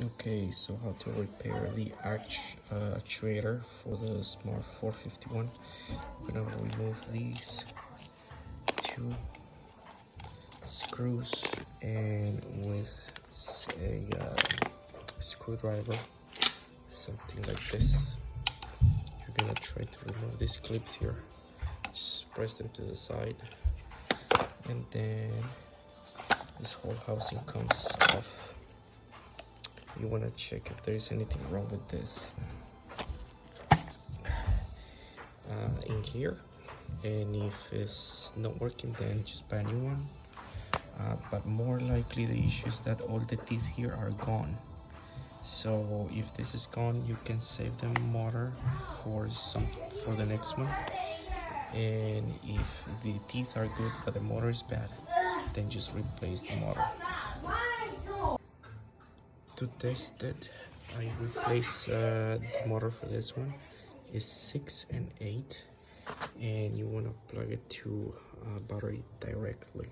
Okay, so how to repair the actuator for the Smart 451. I'm gonna remove these two screws, and with a screwdriver, something like this, you're gonna try to remove these clips here. Just press them to the side, and then this whole housing comes off. You want to check if there is anything wrong with this in here, and if it's not working, then just buy a new one. But more likely the issue is that all the teeth here are gone. So if this is gone, you can save the motor for the next one. And if the teeth are good but the motor is bad, then just replace the motor. To test it, I replace the motor for this one is 6 and 8, and you want to plug it to battery directly.